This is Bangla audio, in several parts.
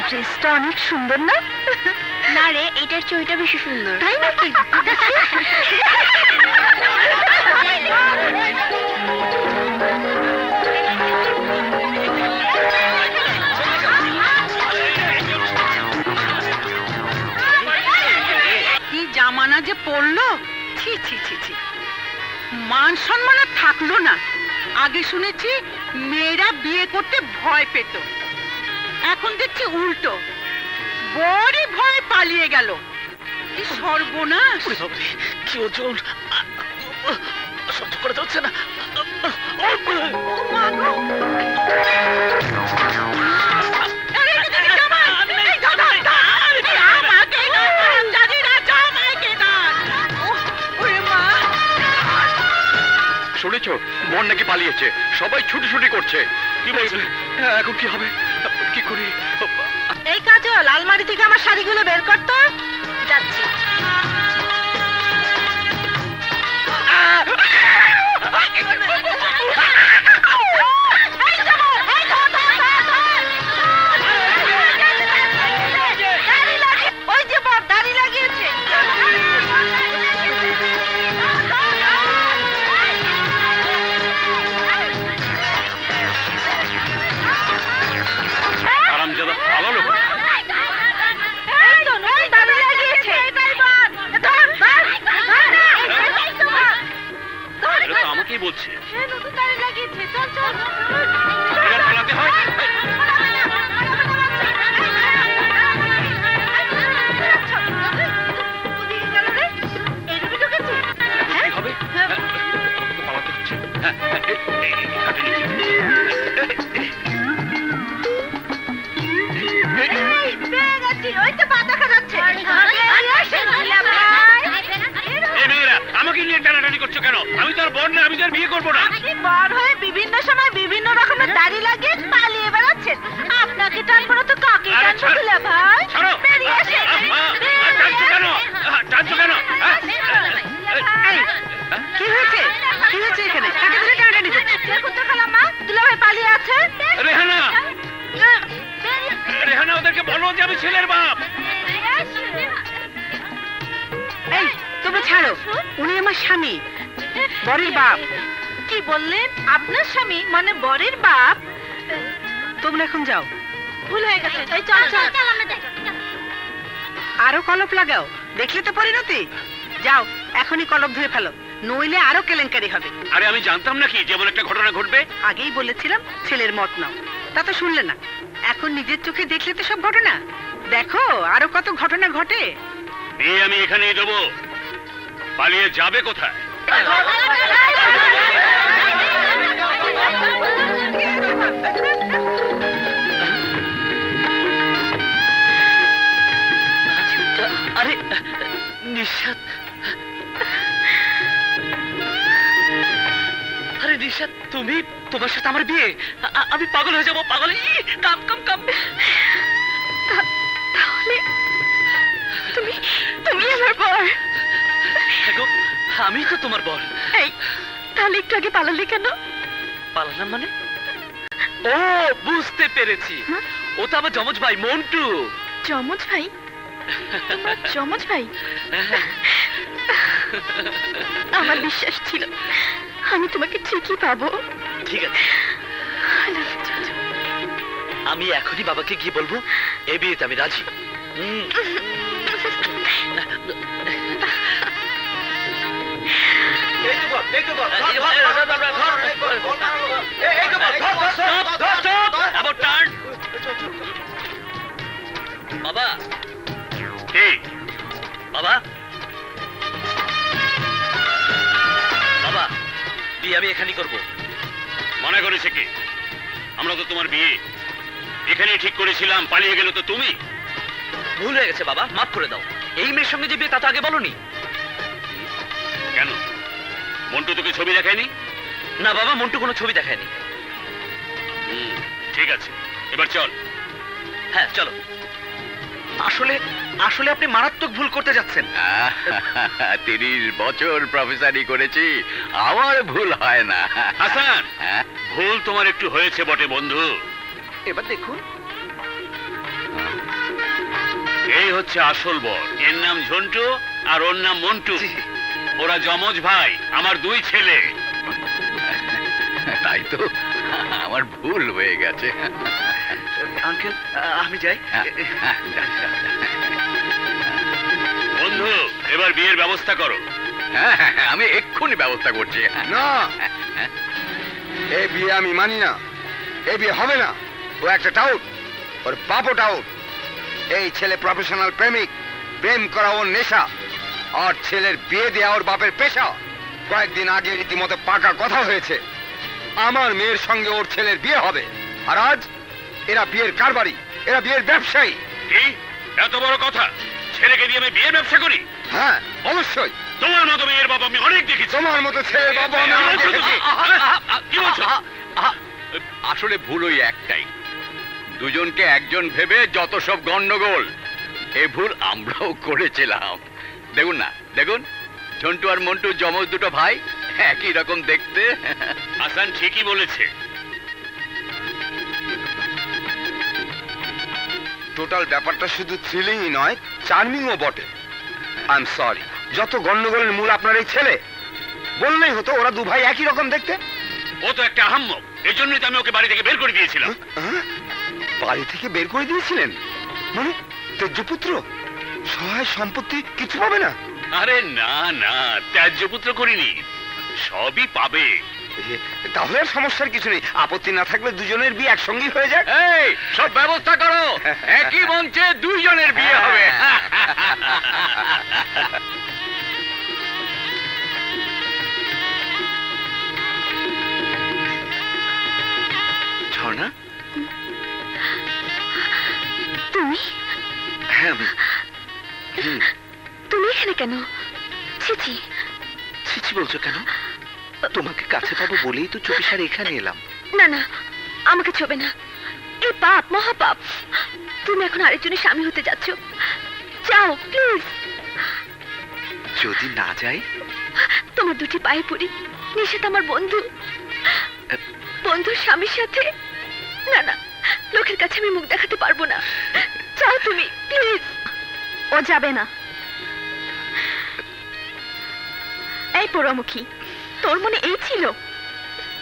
ড্রেসটা অনেক সুন্দর না? না রে, এটার চইটা বেশি সুন্দর। তাই নাকি? কি জামানা যে পড়লো, ছি ছি ছি ছি, মান সম্মান আর থাকলো না। আগে শুনেছি মেয়েরা বিয়ে করতে ভয় পেত, এখন দেখছি উল্টো, বড়ই ভয় পালিয়ে গেল। কি সর্বনাশ! কি ওজন, সহ্য করা যাচ্ছে না। শুনেছ বোন নাকি পালিয়েছে, সবাই ছুটি করছে। কি বলছে? এখন কি হবে, কি করি? এই কাজল, আলমারি থেকে আমার শাড়িগুলো বের করতো। যাচ্ছি। ওই যে বর দাড়ি লাগিয়েছে। আরামজাদা পালালো। আমাকেই বলছে পালাতে হয়। হবে পালাতে হচ্ছে। আমাকে নিয়ে টানাটানি করছো কেন? আমি তো আর বর না, আমি তো আর বিয়ে করবো না। বর হয়ে বিভিন্ন সময় বিভিন্ন রকমের দাড়ি লাগিয়ে পালিয়ে বেড়াচ্ছেন, আপনাকে টানবো না তো কাকে টানবো দুলা ভাই? বেরিয়ে আসেন। টানছো কেন? টানছো কেন? কি হয়েছে? কি হয়েছে এখানে? কাকে ধরে টানাটানি করছো? দেখুন তো খালাম্মা, দুলা ভাই পালিয়ে আছে। রেহানা, রেহানা ওদেরকে বলো যে আমি ছেলের বাপ। এই তোমরা ছাড়ো, উনি আমার স্বামী, বরের বাপ। কি বললেন? আপনার স্বামী মানে বরের বাপ? তোমরা এখন যাও, ভুল হয়ে গেছে। এই চল চল চল, আমরা যাই। আরো কলপ লাগাও, দেখলে তো পরিণতি। যাও এখনই কলপ ধুয়ে ফেলো, নইলে আরো কেলেঙ্কারি হবে। আরে আমি জানতাম নাকি যেমন একটা ঘটনা ঘটবে। আগেই বলেছিলাম ছেলের মত নাও, তা তো শুনলে না। এখন নিজের চোখে দেখলে তো সব ঘটনা। দেখো আরো কত ঘটনা ঘটে। বিয়ে আমি এখানেই দেবো, পালিয়ে যাবে কোথায়? আরে নিশাত, আরে নিশাত, তুমি, তোমার সাথে আমার বিয়ে? আমি পাগল হয়ে যাবো, পাগল। কাম কাম কাম। তাহলে তুমি তুমি আমার বর? আমি তো তোমার বর। এই তাহলে একটু আগে পালালে কেন? পালালাম মানে? ও বুঝতে পেরেছি, ও তো আমার যমজ ভাই মন্টু। যমজ ভাই? তোমার যমজ ভাই? আমার বিশ্বাস ছিল আমি তোমাকে ঠিকই পাবো। ঠিক আছে, আমি এখনই বাবাকে গিয়ে বলবো এই বিয়েতে আমি রাজি। বাবা, বাবা, বাবা, বিয়ে আমি এখানেই করবো। মনে করেছে কি? আমরা তো তোমার বিয়ে এখানেই ঠিক করেছিলাম, পালিয়ে গেল তো তুমি। ভুল হয়ে গেছে বাবা, মাফ করে দাও। এই মেয়ের সঙ্গে যে বিয়ে তা তো আগে বলনি। কেন, মন্টু তোকে ছবি দেখায়নি? না বাবা, মন্টু কোনো ছবি দেখায়নি। ঠিক আছে, এবার চল। হ্যাঁ চলো। আসলে আসলে আপনি মারাত্মক ভুল করতে যাচ্ছেন। 30 বছর প্রফেসরি করেছি, আমার ভুল হয় না। হাসান, ভুল তোমার একটু হয়েছে বটে বন্ধু। এবার দেখুন। এই হচ্ছে আসল বর, এর নাম ঝন্টু আর ওর নাম মন্টু। ওরা যমজ ভাই, আমার 2 ছেলে। তাই তো, আমার ভুল হয়ে গেছে। আঙ্কেল আমি যাই। বন্ধু, এবার বিয়ের ব্যবস্থা করো। হ্যাঁ, আমি এক্ষুনি ব্যবস্থা করছি। না, এই বিয়ে আমি মানি না। এই বিয়ে হবে না। ও একটা টাউট, ওর বাপও টাউট। এই ছেলে প্রফেশনাল প্রেমিক, প্রেম করা ওর নেশা, আর ছেলের বিয়ে দেওয়া ওর বাপের পেশা। কয়েকদিন আগে রীতিমতো পাকা কথা হয়েছে, আমার মেয়ের সঙ্গে ওর ছেলের বিয়ে হবে। আর আজ এরা বিয়ের কারবারি, এরা বিয়ের ব্যবসায়ী। কি এত বড় কথা? ছেলেকে দিয়ে আমি বিয়ের ব্যবসা করি? হ্যাঁ, অবশ্যই। তোমার মতো মেয়ের বাবা আমি অনেক দেখেছি। তোমার মতো ছেলের বাবা আমি অনেক দেখেছি। কি বলছো? আসলে ভুল ওই একটাই, দুজনকে একজন ভেবে যত সব গন্ডগোল, এ ভুল আমরাও করেছিলাম। দেখুন না, দেখুন, ঝন্টু আর মন্টু যমজ দুটো ভাই, একই রকম দেখতে। হাসান ঠিকই বলেছে। টোটাল ব্যাপারটা শুধু থ্রিলিংই নয়, চার্মিংও বটে। আই এম সরি, যত গন্ডগোলের মূল আপনার এই ছেলে। বললেই হতো ওরা 2 ভাই একই রকম দেখতে। ও তো একটা আহাম্মক, এই জন্যই তো আমি ওকে বাড়ি থেকে বের করে দিয়েছিলাম। হ্যাঁ? বাড়ি থেকে বের করে দিয়েছিলেন? মানে তেজ্যপুত্র সহায় সম্পত্তি কিছু পাবে না? আরে না না, ত্যায্য পুত্র করিনি, সবই পাবে। তাহলে আর সমস্যার কিছু নেই। আপত্তি না থাকলে দুজনের বিয়ে একসঙ্গেই হয়ে যাক। এই সব ব্যবস্থা করো, একই মঞ্চে 2 জনের বিয়ে হবে। ঝর্ণা, তুমি হ্যাঁ আমি। তুমি এখানে কেন? ছিছি, ছিছি বলছো কেন? তোমাকে কাছে পাবো বলেই তো চুপি সারে এখানে এলাম। না না, আমাকে ছোবে না। এই পাপ, মহাপাপ। তুমি এখন আরেকজনের স্বামী হতে যাচ্ছ। যাও প্লিজ। যদি না যাই? তোমার 2টি পায়ে পড়ি, নিষেধ আমার বন্ধু। বন্ধুর স্বামীর সাথে না না, লোকের কাছে আমি মুখ দেখাতে পারবো না। যাও তুমি প্লিজ। ও যাবে না। এই পোড়ামুখী, তোর মনে এই ছিল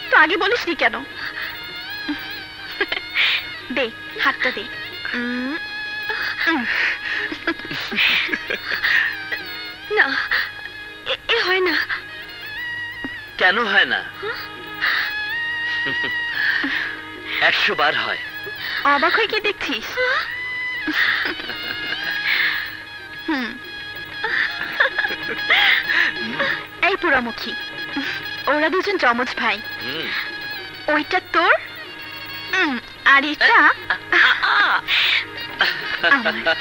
তো আগে বলিসনি কেন? দে হাতটা দে। না, এ হয় না। কেন হয় না? 100 বার হয়। অবাক হয়ে কি দেখছিস? এই পোড়ামুখী, ওরা 2 জন যমজ ভাই। ওইটা তোর আর এটা আমার।